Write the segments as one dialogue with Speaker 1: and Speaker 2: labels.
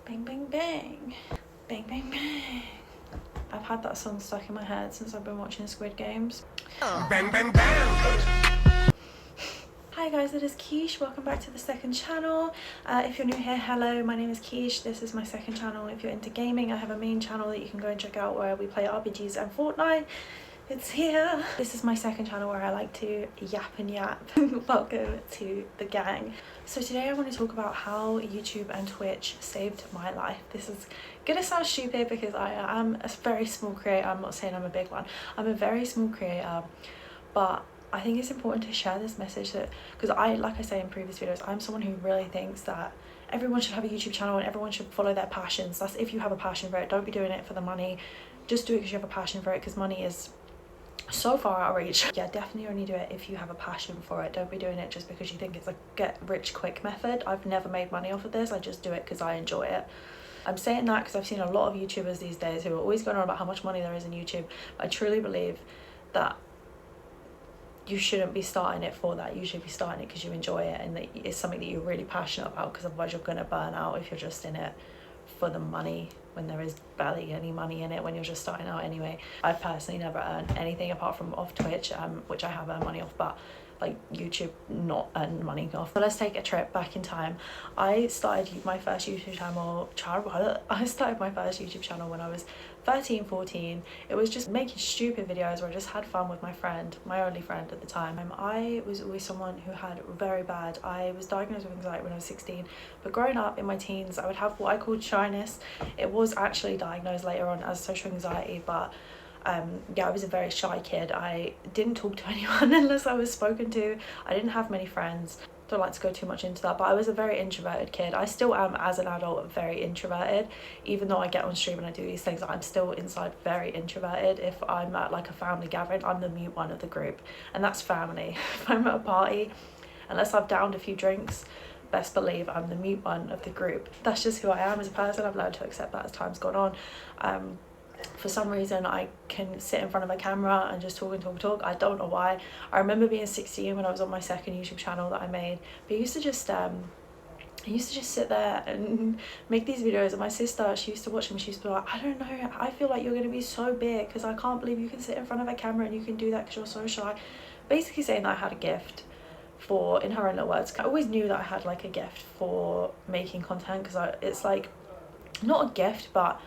Speaker 1: Bang, bang, bang. Bang, bang, bang. I've had that song stuck in my head since I've been watching Squid Games.
Speaker 2: Bang, bang, bang.
Speaker 1: Hi guys, it is Quiche. Welcome back to the second channel. If you're new here, hello, my name is Quiche. This is my second channel. If you're into gaming, I have a main channel that you can go and check out where we play RPGs and Fortnite. It's here. This is my second channel where I like to yap and yap. Welcome to the gang. So today I want to talk about how YouTube and Twitch saved my life. This is gonna sound stupid because I am a very small creator. I'm not saying I'm a big one. I'm a very small creator, but I think it's important to share this message that, because like I say in previous videos, I'm someone who really thinks that everyone should have a YouTube channel and everyone should follow their passions. That's if you have a passion for it. Don't be doing it for the money. Just do it because you have a passion for it, because money is so far out of reach. Yeah, definitely only do it if you have a passion for it. Don't be doing it just because you think it's a get rich quick method. I've never made money off of this. I just do it because I enjoy it. I'm saying that because I've seen a lot of YouTubers these days who are always going on about how much money there is in YouTube. I truly believe that you shouldn't be starting it for that. You should be starting it because you enjoy it and that it's something that you're really passionate about, because otherwise you're going to burn out if you're just in it for the money when there is barely any money in it when you're just starting out anyway. I've personally never earned anything apart from off Twitch, which I have earned money off, but like YouTube not earned money off. So let's take a trip back in time. I started my first YouTube channel when I was 13, 14. It was just making stupid videos where I just had fun with my friend, my only friend at the time. I was always someone who had I was diagnosed with anxiety when I was 16, but growing up in my teens I would have what I called shyness. It was actually diagnosed later on as social anxiety, but yeah, I was a very shy kid. I didn't talk to anyone unless I was spoken to. I didn't have many friends. Don't like to go too much into that, but I was a very introverted kid. I still am, as an adult, very introverted. Even though I get on stream and I do these things, I'm still inside very introverted. If I'm at like a family gathering, I'm the mute one of the group, and that's family. If I'm at a party, unless I've downed a few drinks, best believe I'm the mute one of the group. That's just who I am as a person. I've learned to accept that as time's gone on. For some reason I can sit in front of a camera and just talk. I don't know why. I remember being 16 when I was on my second YouTube channel that I made, but I used to just sit there and make these videos, and my sister, she used to watch them. She used to be like, I don't know, I feel like you're going to be so big because I can't believe you can sit in front of a camera and you can do that because you're so shy. Basically saying that I had a gift for, in her own little words, I always knew that I had like a gift for making content, because it's like not a gift, but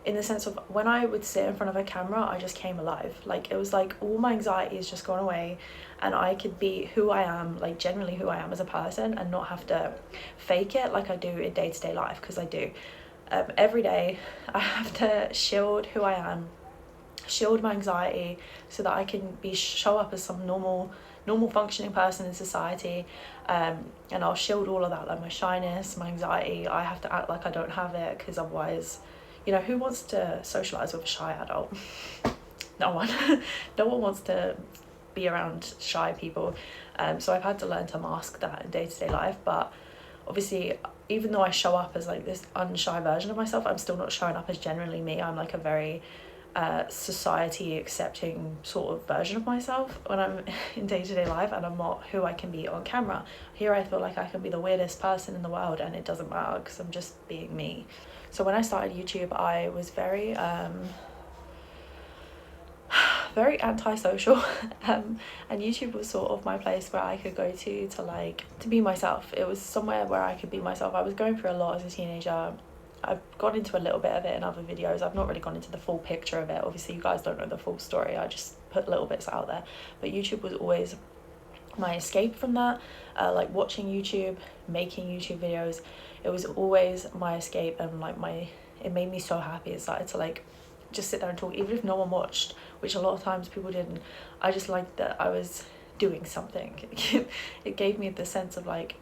Speaker 1: in the sense of when I would sit in front of a camera, I just came alive. Like it was like all my anxiety has just gone away and I could be who I am, like generally who I am as a person, and not have to fake it like I do in day-to-day life, because I do. Every day I have to shield who I am, shield my anxiety, so that I can show up as some normal functioning person in society, and I'll shield all of that, like my shyness, my anxiety. I have to act like I don't have it, because otherwise, you know, who wants to socialize with a shy adult? No one. No one wants to be around shy people. So I've had to learn to mask that in day-to-day life. But obviously, even though I show up as like this unshy version of myself, I'm still not showing up as generally me. I'm like a very society accepting sort of version of myself when I'm in day-to-day life, and I'm not who I can be on camera. Here I feel like I can be the weirdest person in the world and it doesn't matter because I'm just being me. So when I started YouTube, I was very very antisocial, and YouTube was sort of my place where I could go to be myself. It was somewhere where I could be myself. I was going through a lot as a teenager. I've gone into a little bit of it in other videos. I've not really gone into the full picture of it. Obviously you guys don't know the full story. I just put little bits out there. But YouTube was always my escape from that. Like watching YouTube, making YouTube videos, it was always my escape, and like it made me so happy. It started to like just sit there and talk, even if no one watched, which a lot of times people didn't. I just liked that I was doing something. It gave me the sense of like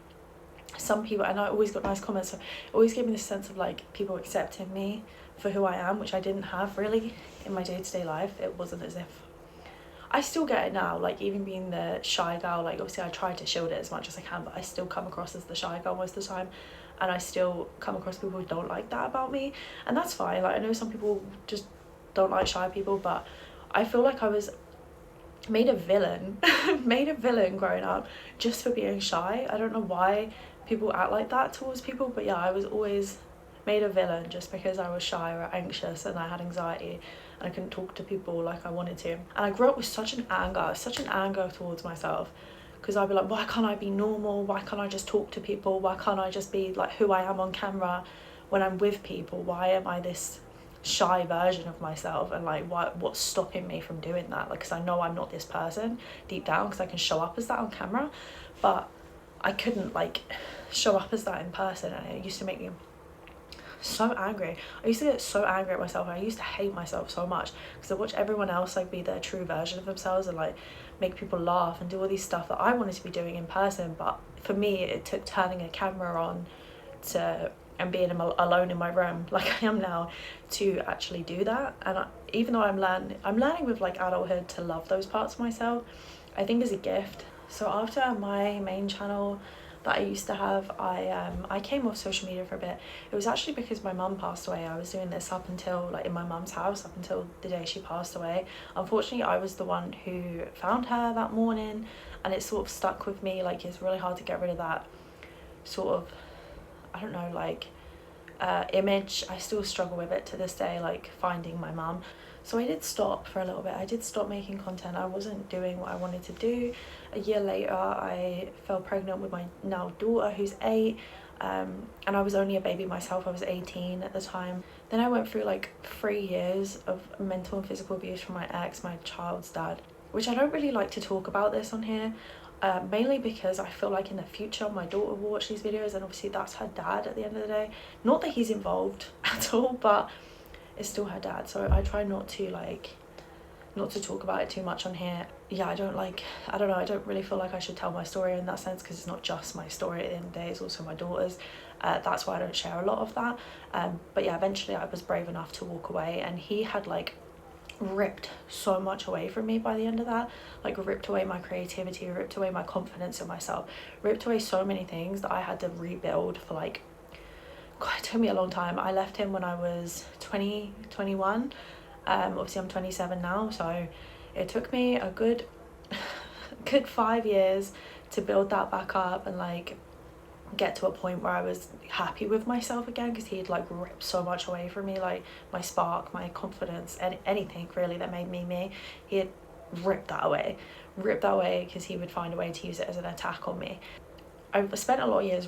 Speaker 1: some people, and I always got nice comments, so it always gave me this sense of like people accepting me for who I am, which I didn't have really in my day-to-day life. It wasn't as if, I still get it now, like even being the shy girl, like obviously I try to shield it as much as I can, but I still come across as the shy girl most of the time, and I still come across people who don't like that about me, and that's fine. Like I know some people just don't like shy people, but I feel like I was made a villain growing up just for being shy. I don't know why people act like that towards people, but yeah, I was always made a villain just because I was shy or anxious and I had anxiety and I couldn't talk to people like I wanted to. And I grew up with such an anger towards myself, because I'd be like, why can't I be normal? Why can't I just talk to people? Why can't I just be like who I am on camera when I'm with people? Why am I this shy version of myself? And like, what's stopping me from doing that? Like, because I know I'm not this person deep down, because I can show up as that on camera, but I couldn't like show up as that in person, and it used to make me so angry. I used to get so angry at myself, and I used to hate myself so much because I watch everyone else like be their true version of themselves and like make people laugh and do all these stuff that I wanted to be doing in person. But for me, it took turning a camera on and being alone in my room like I am now to actually do that. And even though I'm learning with like adulthood to love those parts of myself, I think, is a gift. So after my main channel that I used to have, I came off social media for a bit. It was actually because my mum passed away. I was doing this up until like in my mum's house up until the day she passed away. Unfortunately, I was the one who found her that morning, and it sort of stuck with me. Like, it's really hard to get rid of that sort of, I don't know, like image. I still struggle with it to this day, like finding my mum. So I did stop for a little bit. I did stop making content. I wasn't doing what I wanted to do. A year later, I fell pregnant with my now daughter, who's 8, and I was only a baby myself. I was 18 at the time. Then I went through like 3 years of mental and physical abuse from my ex, my child's dad, which I don't really like to talk about this on here, mainly because I feel like in the future my daughter will watch these videos, and obviously that's her dad at the end of the day. Not that he's involved at all, but it's still her dad, so I try not to talk about it too much on here. Yeah, I don't know, I don't really feel like I should tell my story in that sense, because it's not just my story at the end of the day, it's also my daughter's. That's why I don't share a lot of that. But yeah, eventually I was brave enough to walk away, and he had like ripped so much away from me by the end of that. Like, ripped away my creativity, ripped away my confidence in myself, ripped away so many things that I had to rebuild for like, God, it took me a long time. I left him when I was 21. Obviously I'm 27 now, so it took me a good 5 years to build that back up and like get to a point where I was happy with myself again, because he had like ripped so much away from me, like my spark, my confidence, anything really that made me me. He had ripped that away because he would find a way to use it as an attack on me. I spent a lot of years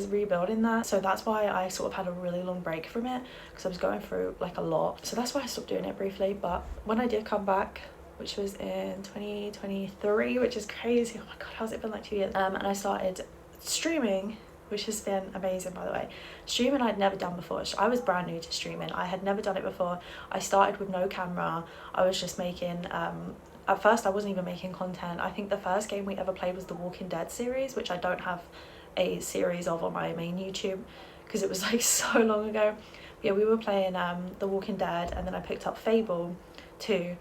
Speaker 1: rebuilding that, so that's why I sort of had a really long break from it, because I was going through like a lot. So that's why I stopped doing it briefly. But when I did come back, which was in 2023, which is crazy, oh my god, how's it been like 2 years, and I started streaming, which has been amazing, by the way. Streaming I'd never done before. I was brand new to streaming. I had never done it before. I started with no camera. I was just making at first I wasn't even making content. I think the first game we ever played was the Walking Dead series, which I don't have a series of on my main YouTube because it was like so long ago. But yeah, we were playing the Walking Dead, and then I picked up Fable 2,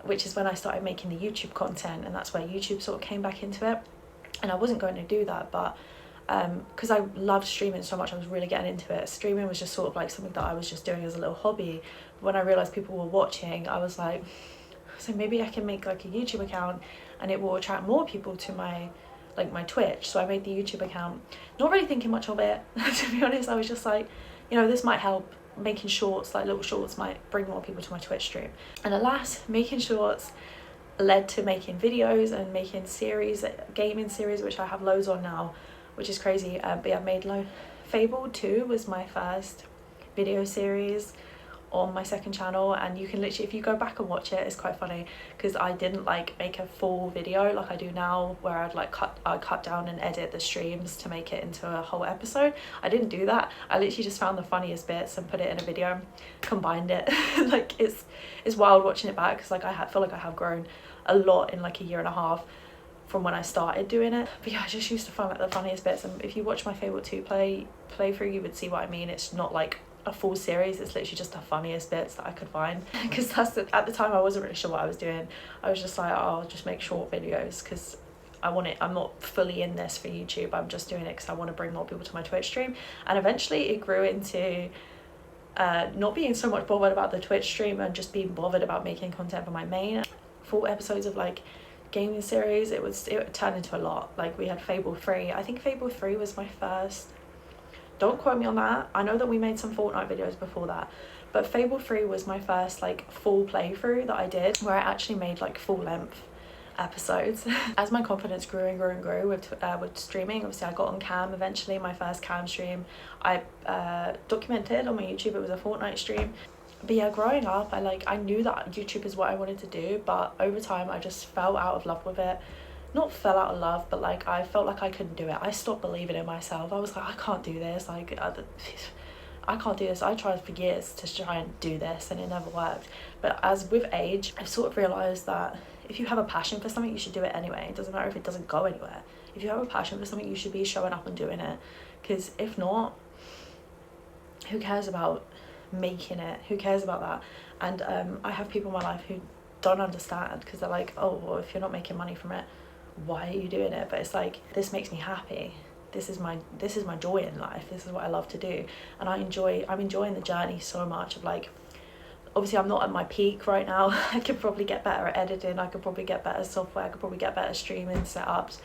Speaker 1: which is when I started making the YouTube content, and that's where YouTube sort of came back into it. And I wasn't going to do that, but because I loved streaming so much, I was really getting into it. Streaming was just sort of like something that I was just doing as a little hobby. But when I realised people were watching, I was like, so maybe I can make like a YouTube account and it will attract more people to my Twitch. So I made the YouTube account, not really thinking much of it, to be honest. I was just like, you know, this might help. Making shorts, like little shorts, might bring more people to my Twitch stream. And alas, making shorts led to making videos and making series, gaming series, which I have loads on now, which is crazy. But yeah, I made Fable 2 was my first video series on my second channel, and you can literally, if you go back and watch it, it's quite funny because I didn't like make a full video like I do now, where I'd cut down and edit the streams to make it into a whole episode. I didn't do that. I literally just found the funniest bits and put it in a video, combined it. Like, it's wild watching it back, because like I feel like I have grown a lot in like a year and a half from when I started doing it. But yeah, I just used to find like the funniest bits, and if you watch my Fable 2 playthrough, you would see what I mean. It's not like a full series, it's literally just the funniest bits that I could find, because at the time I wasn't really sure what I was doing. I was just like, oh, I'll just make short videos because I'm not fully in this for YouTube. I'm just doing it because I want to bring more people to my Twitch stream. And eventually it grew into not being so much bothered about the Twitch stream and just being bothered about making content for my main. 4 episodes of like gaming series, it turned into a lot. Like, we had Fable 3. I think Fable 3 was my first Don't quote me on that. I know that we made some Fortnite videos before that, but Fable 3 was my first like full playthrough that I did, where I actually made like full length episodes. As my confidence grew and grew and grew with streaming, obviously I got on cam eventually. My first cam stream I documented on my YouTube. It was a Fortnite stream. But yeah, growing up I knew that YouTube is what I wanted to do, but over time I just fell out of love with it. Not fell out of love, but like I felt like I couldn't do it. I stopped believing in myself. I was like, I can't do this, like I can't do this. I tried for years to try and do this and it never worked. But as with age, I've sort of realised that if you have a passion for something, you should do it anyway. It doesn't matter if it doesn't go anywhere. If you have a passion for something, you should be showing up and doing it, because if not, who cares about making it? Who cares about that? And I have people in my life who don't understand, because they're like, oh, well, if you're not making money from it, why are you doing it? But it's like, this makes me happy. This is my joy in life. This is what I love to do, and I'm enjoying the journey so much. Of like, obviously I'm not at my peak right now. I could probably get better at editing. I could probably get better software. I could probably get better streaming setups,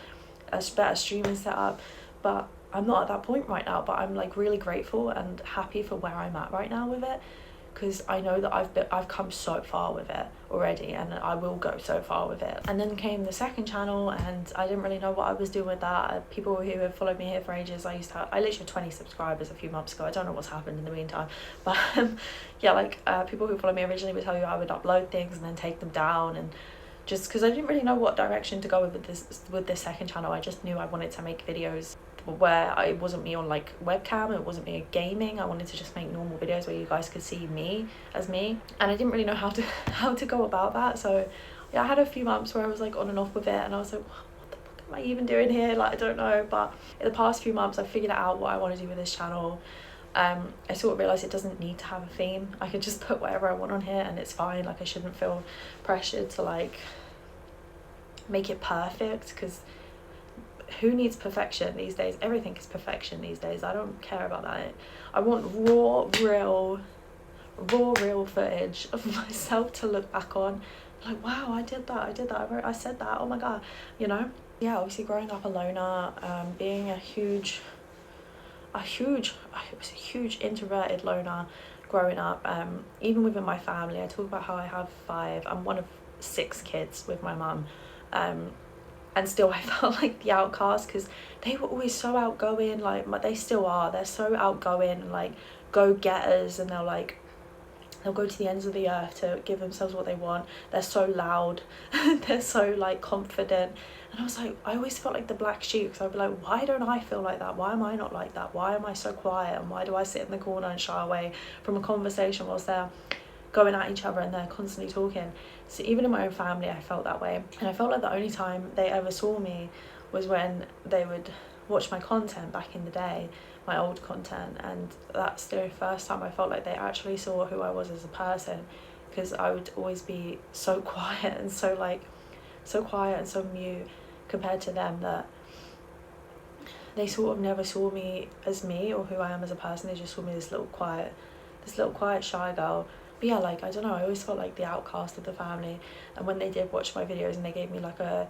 Speaker 1: a better streaming setup, but I'm not at that point right now. But I'm like really grateful and happy for where I'm at right now with it, because I know that I've come so far with it already, and I will go so far with it. And then came the second channel, and I didn't really know what I was doing with that. People who have followed me here for ages, I literally had 20 subscribers a few months ago. I don't know what's happened in the meantime, but yeah, like people who followed me originally would tell you I would upload things and then take them down, and just because I didn't really know what direction to go with this second channel. I just knew I wanted to make videos where it wasn't me on like webcam, it wasn't me gaming. I wanted to just make normal videos where you guys could see me as me, and I didn't really know how to go about that. So yeah, I had a few months where I was like on and off with it, and I was like, what the fuck am I even doing here? Like, I don't know. But in the past few months I figured out what I want to do with this channel. I sort of realised it doesn't need to have a theme. I could just put whatever I want on here and it's fine. Like, I shouldn't feel pressured to like make it perfect, because who needs perfection these days? Everything is perfection these days. I don't care about that. I want raw real footage of myself to look back on, like, wow, I did that, I said that, oh my god, you know. Yeah, obviously growing up a loner, being I was a huge introverted loner growing up. Even within my family, I talk about how I have 5, I'm one of 6 kids with my mum, and still I felt like the outcast, because they were always so outgoing. Like, they still are, they're so outgoing and like go-getters, and they'll go to the ends of the earth to give themselves what they want. They're so loud. They're so like confident, and I was like, I always felt like the black sheep, because I'd be like, why don't I feel like that? Why am I not like that? Why am I so quiet? And why do I sit in the corner and shy away from a conversation whilst they're going at each other and they're constantly talking? So even in my own family I felt that way, and I felt like the only time they ever saw me was when they would watch my content back in the day, my old content, and that's the first time I felt like they actually saw who I was as a person, because I would always be so quiet and so mute compared to them, that they sort of never saw me as me or who I am as a person. They just saw me this little quiet shy girl. But yeah, like, I don't know, I always felt like the outcast of the family. And when they did watch my videos and they gave me like oh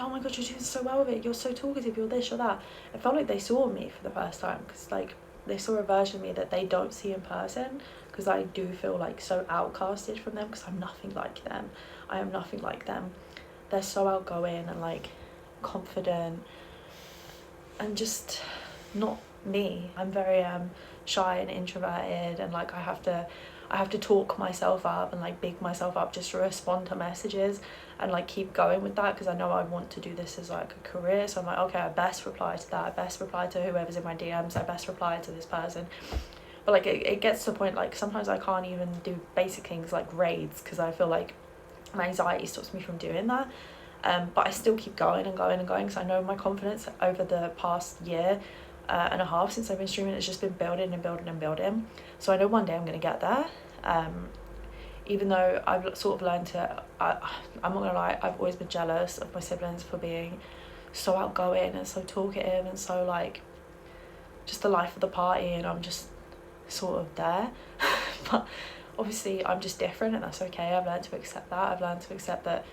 Speaker 1: my god, you're doing so well with it, you're so talkative, you're this, you're that, it felt like they saw me for the first time, because like they saw a version of me that they don't see in person, because I do feel like so outcasted from them, because I'm nothing like them. I am nothing like them. They're so outgoing and like confident, and just not me. I'm very shy and introverted, and like I have to talk myself up and like big myself up just to respond to messages and like keep going with that, because I know I want to do this as like a career. So I'm like, okay, I best reply to that, I best reply to whoever's in my DMs, I best reply to this person. But like it gets to the point like sometimes I can't even do basic things like grades, because I feel like my anxiety stops me from doing that. But I still keep going and going and going, because I know my confidence over the past year and a half since I've been streaming, it's just been building and building and building. So I know one day I'm going to get there. Even though I've sort of learned to, I'm not gonna lie, I've always been jealous of my siblings for being so outgoing and so talkative and so like just the life of the party, and I'm just sort of there. But obviously I'm just different, and that's okay. I've learned to accept that. I've learned to accept that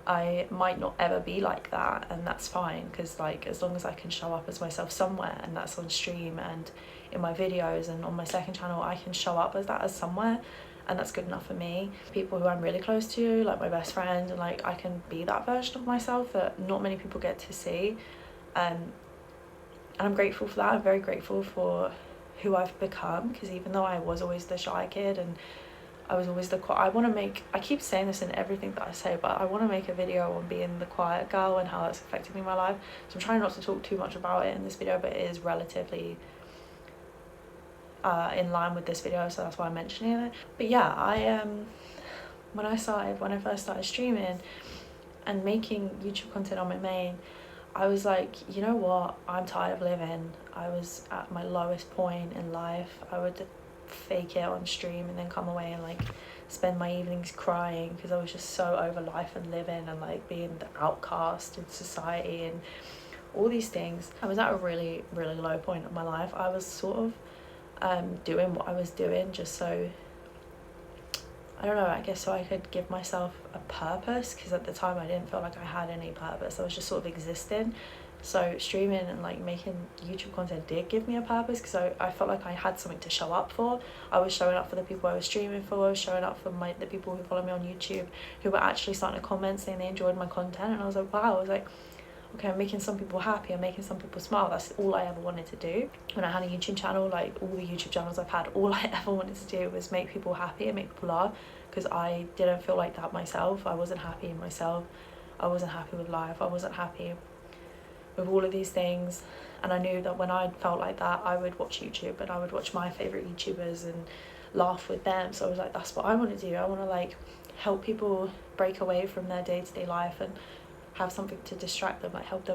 Speaker 1: I might not ever be like that, and that's fine, because like as long as I can show up as myself somewhere, and that's on stream and in my videos and on my second channel, I can show up as that as somewhere, and that's good enough for me. People who I'm really close to, like my best friend, and like I can be that version of myself that not many people get to see. And I'm grateful for that. I'm very grateful for who I've become, because even though I was always the shy kid and I was always I keep saying this in everything that I say, but I want to make a video on being the quiet girl and how that's affected me in my life. So I'm trying not to talk too much about it in this video, but it is relatively in line with this video, so that's why I'm mentioning it. But yeah, when I first started streaming and making YouTube content on my main, I was like, you know what, I'm tired of living. I was at my lowest point in life. I would fake it on stream and then come away and like spend my evenings crying because I was just so over life and living and like being the outcast in society and all these things. I was at a really, really low point of my life. I was sort of doing what I was doing just so, I don't know, I guess so I could give myself a purpose, because at the time I didn't feel like I had any purpose. I was just sort of existing. So streaming and like making YouTube content did give me a purpose, because I felt like I had something to show up for. I was showing up for the people I was streaming for. I was showing up for the people who follow me on YouTube, who were actually starting to comment saying they enjoyed my content. And I was like, wow, I was like, okay, I'm making some people happy, I'm making some people smile. That's all I ever wanted to do. When I had a YouTube channel, like all the YouTube channels I've had, all I ever wanted to do was make people happy and make people laugh, because I didn't feel like that myself. I wasn't happy in myself. I wasn't happy with life. I wasn't happy with all of these things. And I knew that when I felt like that, I would watch YouTube and I would watch my favourite YouTubers and laugh with them. So I was like, that's what I want to do. I want to like help people break away from their day-to-day life and have something to distract them, like help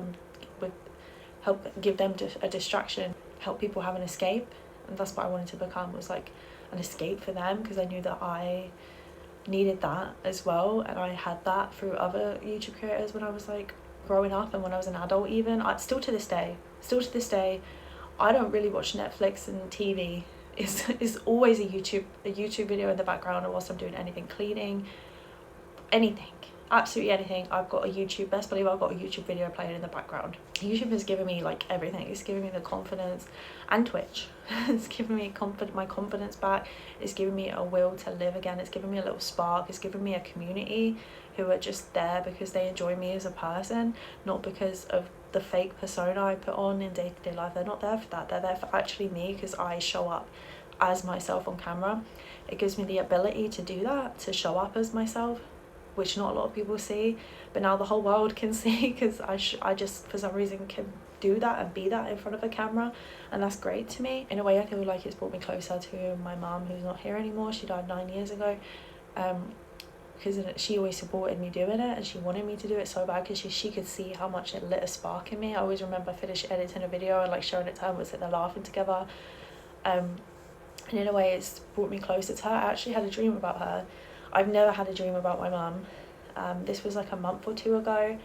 Speaker 1: give them a distraction, help people have an escape. And that's what I wanted to become, was like an escape for them, because I knew that I needed that as well, and I had that through other YouTube creators when I was like growing up and when I was an adult. Even still to this day, I don't really watch Netflix and TV. Is always a YouTube video in the background, or whilst I'm doing anything, cleaning, anything, absolutely anything. I've got a YouTube, best believe I've got a YouTube video playing in the background. YouTube has given me like everything. It's given me the confidence, and Twitch it's given me my confidence back. It's given me a will to live again. It's given me a little spark. It's given me a community who are just there because they enjoy me as a person, not because of the fake persona I put on in day-to-day life. They're not there for that. They're there for actually me, because I show up as myself on camera. It gives me the ability to do that, to show up as myself, which not a lot of people see, but now the whole world can see, because I just for some reason can do that and be that in front of a camera, and that's great to me. In a way, I feel like it's brought me closer to my mum, who's not here anymore. She died 9 years ago, because she always supported me doing it, and she wanted me to do it so bad, because she could see how much it lit a spark in me. I always remember editing a video and like showing it to her, and we'd sit there laughing together. And in a way, it's brought me closer to her. I actually had a dream about her. I've never had a dream about my mum. This was like a month or two ago,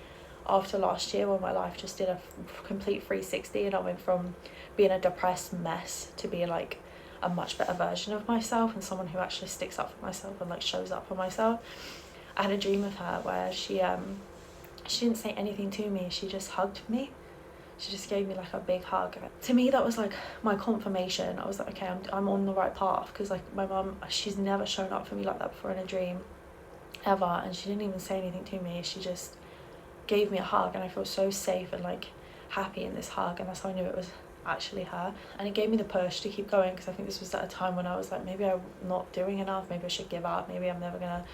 Speaker 1: after last year, when my life just did a complete 360, and I went from being a depressed mess to being like a much better version of myself, and someone who actually sticks up for myself and like shows up for myself. I had a dream of her where she didn't say anything to me. She just hugged me. She just gave me like a big hug. To me, that was like my confirmation. I was like, okay, I'm on the right path, because like my mum, she's never shown up for me like that before in a dream ever, and she didn't even say anything to me. She just gave me a hug, and I felt so safe and like happy in this hug, and that's how I knew it was actually her. And it gave me the push to keep going, because I think this was at a time when I was like, maybe I'm not doing enough, maybe I should give up, maybe I'm never gonna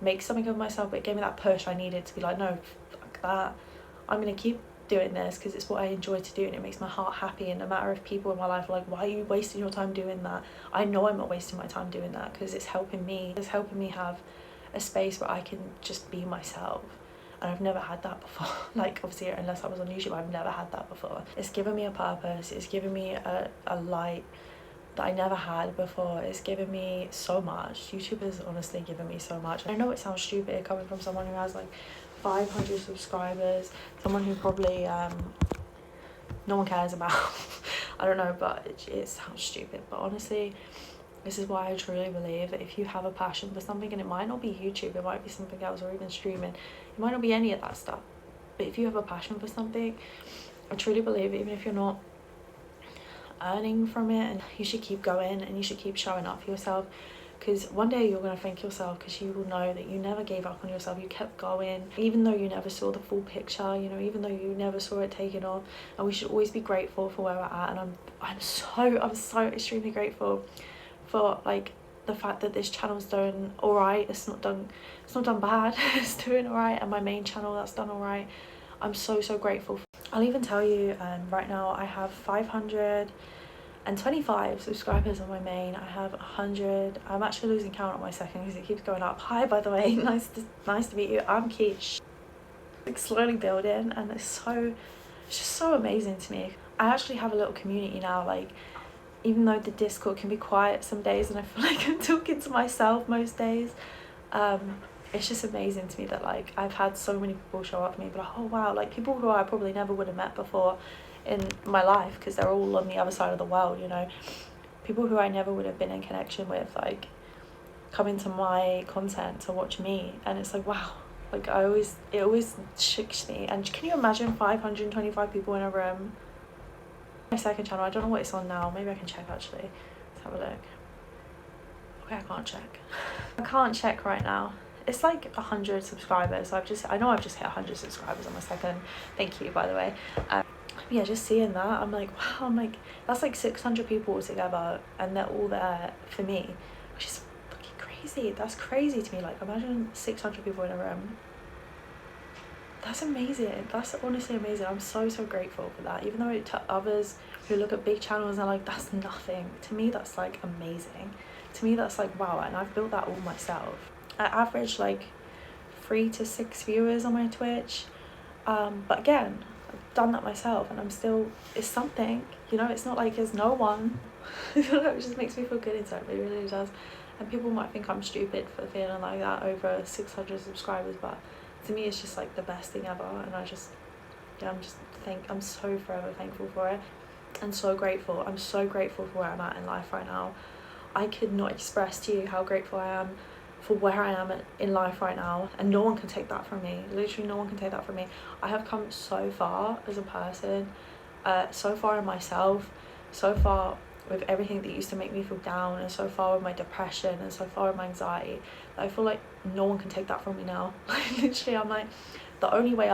Speaker 1: make something of myself. But it gave me that push I needed to be like, no, fuck that, I'm gonna keep doing this because it's what I enjoy to do, and it makes my heart happy. And no matter if people in my life are like, why are you wasting your time doing that, I know I'm not wasting my time doing that, because it's helping me have a space where I can just be myself. And I've never had that before. Like, obviously, unless I was on YouTube, I've never had that before. It's given me a purpose. It's given me a light that I never had before. It's given me so much. YouTube has honestly given me so much. I know it sounds stupid coming from someone who has like 500 subscribers, someone who probably no one cares about. I don't know, but it sounds stupid. But honestly, this is why I truly believe that if you have a passion for something, and it might not be YouTube, it might be something else, or even streaming, it might not be any of that stuff, but if you have a passion for something, I truly believe, even if you're not earning from it, and you should keep going and you should keep showing up for yourself, because one day you're going to thank yourself, because you will know that you never gave up on yourself. You kept going even though you never saw the full picture, you know, even though you never saw it taken off. And we should always be grateful for where we're at, and I'm so extremely grateful for like the fact that this channel's done all right. It's not done bad. It's doing all right, and my main channel, that's done all right. I'm so grateful. I'll even tell you, right now I have 525 subscribers on my main. I have 100. I'm actually losing count on my second because it keeps going up. Hi, by the way. nice to meet you. I'm Keith. Like slowly building, and it's just so amazing to me. I actually have a little community now. Like, even though the Discord can be quiet some days and I feel like I'm talking to myself most days, it's just amazing to me that like I've had so many people show up for me, but like, oh wow, like people who I probably never would have met before in my life, because they're all on the other side of the world, you know, people who I never would have been in connection with, like come into my content to watch me, and it's like, wow, like it always shakes me. And can you imagine 525 people in a room? My second channel, I don't know what it's on now, maybe I can check actually. Let's have a look. Okay, I can't check right now. It's like 100 subscribers, so I know I've just hit 100 subscribers on my second. Thank you, by the way. Yeah, just seeing that, I'm like, wow, I'm like, that's like 600 people all together, and they're all there for me, which is fucking crazy. That's crazy to me. Like, imagine 600 people in a room. That's amazing. That's honestly amazing. I'm so grateful for that. Even though to others who look at big channels and are like, that's nothing, to me that's like amazing. To me that's like, wow, and I've built that all myself. I average like 3 to 6 viewers on my Twitch, but again, I've done that myself, and I'm still, it's something, you know. It's not like there's no one. It just makes me feel good inside. It really does. And people might think I'm stupid for feeling like that over 600 subscribers, but to me it's just like the best thing ever. And I'm so forever thankful for it, and so grateful. I'm so grateful for where I'm at in life right now. I could not express to you how grateful I am for where I am in life right now, and no one can take that from me. Literally no one can take that from me. I have come so far as a person, so far in myself, so far with everything that used to make me feel down, and so far with my depression, and so far with my anxiety, that I feel like no one can take that from me now. Literally, I'm like, the only way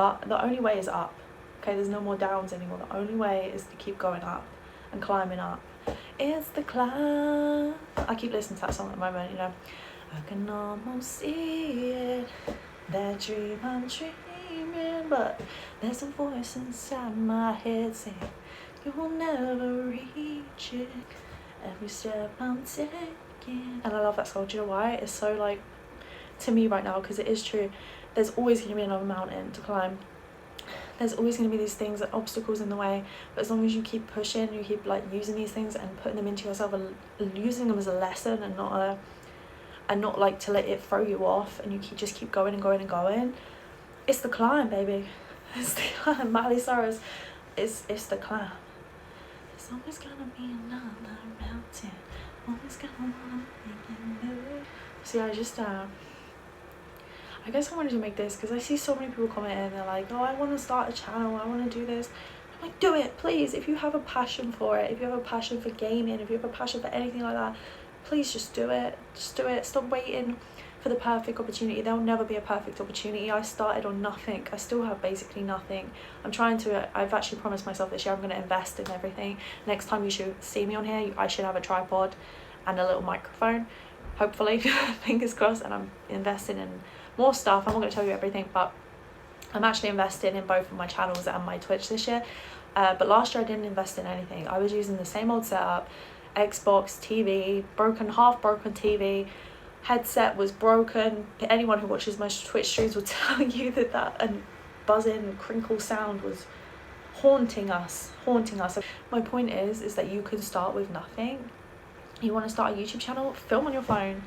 Speaker 1: is up. Okay, there's no more downs anymore. The only way is to keep going up and climbing up. It's the climb. I keep listening to that song at the moment, you know. I can almost see it, that dream I'm dreaming, but there's a voice inside my head saying you will never reach it, every step I'm taking. And I love that song. Do you know why? It's so like, to me right now, because it is true. There's always going to be another mountain to climb. There's always going to be these things and obstacles in the way, but as long as you keep pushing, you keep like using these things and putting them into yourself, and using them as a lesson, and not like to let it throw you off, and you just keep going and going and going. It's the climb, baby. It's the climb. Miley Cyrus, it's the climb. There's always gonna be another mountain. Always gonna wanna make it move. See, I guess I wanted to make this because I see so many people commenting, and they're like, oh, I want to start a channel, I want to do this. I'm like, do it, please. If you have a passion for it, if you have a passion for gaming, if you have a passion for anything like that, please just do it. Just do it. Stop waiting for the perfect opportunity. There'll never be a perfect opportunity. I started on nothing. I still have basically nothing. I've actually promised myself this year I'm going to invest in everything. Next time you should see me on here, I should have a tripod and a little microphone, hopefully. Fingers crossed. And I'm investing in more stuff. I'm not going to tell you everything, but I'm actually investing in both of my channels and my Twitch this year. But last year I didn't invest in anything. I was using the same old setup, Xbox, TV, half broken TV, headset was broken. Anyone who watches my Twitch streams will tell you that and buzzing crinkle sound was haunting us. My point is that you can start with nothing. You want to start a YouTube channel, film on your phone.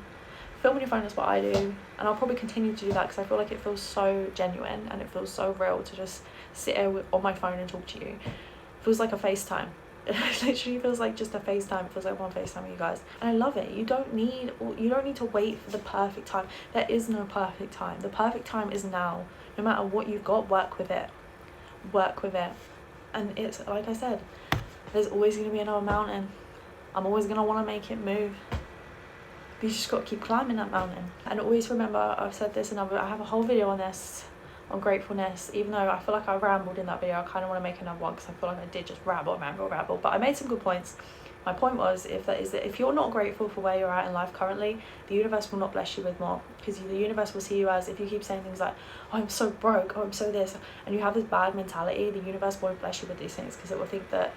Speaker 1: Is what I do, and I'll probably continue to do that because I feel like it feels so genuine and it feels so real to just sit here on my phone and talk to you. It feels like a FaceTime. It literally feels like just a FaceTime. It feels like one FaceTime with you guys, and I love it. You don't need to wait for the perfect time. There is no perfect time. The perfect time is now. No matter what you've got, work with it, and it's like I said, There's always going to be another mountain. I'm always going to want to make it move. But you just got to keep climbing that mountain. And always remember, I've said this and I have a whole video on this, on gratefulness. Even though I feel like I rambled in that video, I kind of want to make another one because I feel like I did just ramble. But I made some good points. My point was, if you're not grateful for where you're at in life currently, the universe will not bless you with more. Because the universe will see you as, if you keep saying things like, oh, I'm so broke, oh, I'm so this, and you have this bad mentality, the universe won't bless you with these things because it will think that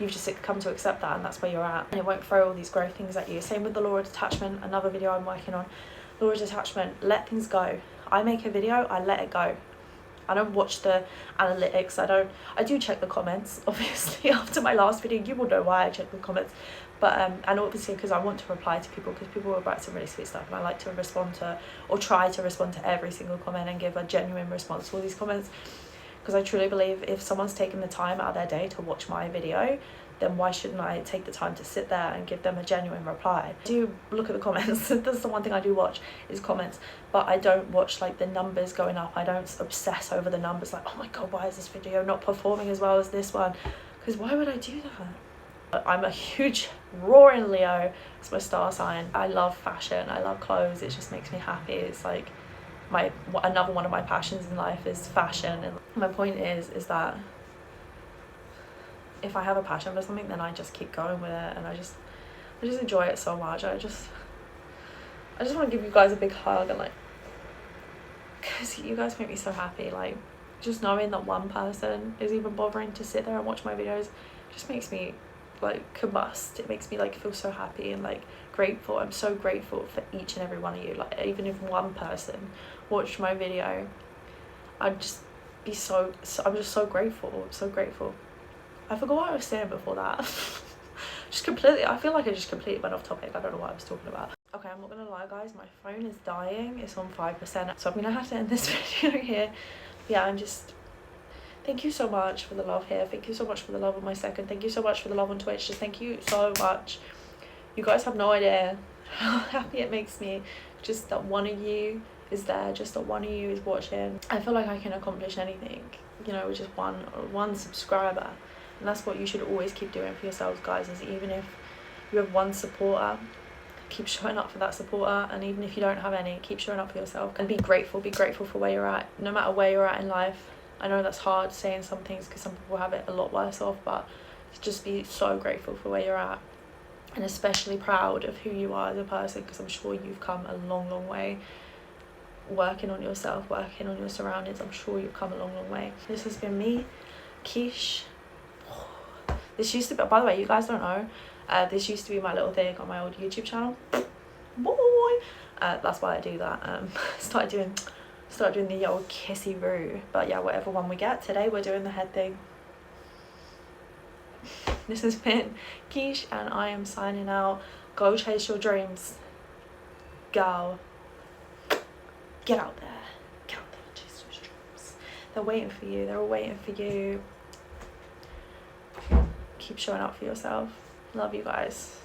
Speaker 1: you've just come to accept that and that's where you're at, and it won't throw all these growth things at you. Same with the law of detachment, another video I'm working on. Law of detachment, let things go. I make a video, I let it go. I don't watch the analytics. I do check the comments, obviously. After my last video, you will know why I check the comments. But and obviously because I want to reply to people, because people will write some really sweet stuff, and I like to respond to, or try to respond to, every single comment and give a genuine response to all these comments. Because I truly believe if someone's taken the time out of their day to watch my video, then why shouldn't I take the time to sit there and give them a genuine reply? I do look at the comments. That's the one thing I do watch, is comments. But I don't watch like the numbers going up. I don't obsess over the numbers like, oh my god, why is this video not performing as well as this one? Because why would I do that? I'm a huge roaring Leo. It's my star sign. I love fashion. I love clothes. It just makes me happy. It's like another one of my passions in life is fashion. And my point is that if I have a passion for something, then I just keep going with it, and I just enjoy it so much. I just want to give you guys a big hug, and like, because you guys make me so happy. Like, just knowing that one person is even bothering to sit there and watch my videos just makes me like combust. It makes me like feel so happy and like grateful. I'm so grateful for each and every one of you. Like, even if one person watched my video, I'd just be so I'm just so grateful. I'm so grateful. I forgot what I was saying before that. I feel like I just completely went off topic. I don't know what I was talking about. Okay, I'm not gonna lie guys, my phone is dying. It's on 5%, so I'm gonna have to end this video here. Yeah, thank you so much for the love here. Thank you so much for the love on my second. Thank you so much for the love on Twitch. Just thank you so much. You guys have no idea how happy it makes me just that one of you is there, just that one of you is watching. I feel like I can accomplish anything, you know, with just one subscriber. And that's what you should always keep doing for yourselves, guys, is even if you have one supporter, keep showing up for that supporter. And even if you don't have any, keep showing up for yourself, and be grateful for where you're at, no matter where you're at in life. I know that's hard saying some things because some people have it a lot worse off, but just be so grateful for where you're at, and especially proud of who you are as a person, because I'm sure you've come a long way working on yourself, working on your surroundings. I'm sure you've come a long way. This has been me, Quiche. This used to be, by the way, you guys don't know, this used to be my little thing on my old YouTube channel. Boy, that's why I do that. Started doing the old kissy roo. But yeah, whatever one we get, today we're doing the head thing. This has been Quiche, and I am signing out. Go chase your dreams. Go. Get out there. Get out there and chase those dreams. They're waiting for you. They're all waiting for you. Keep showing up for yourself. Love you guys.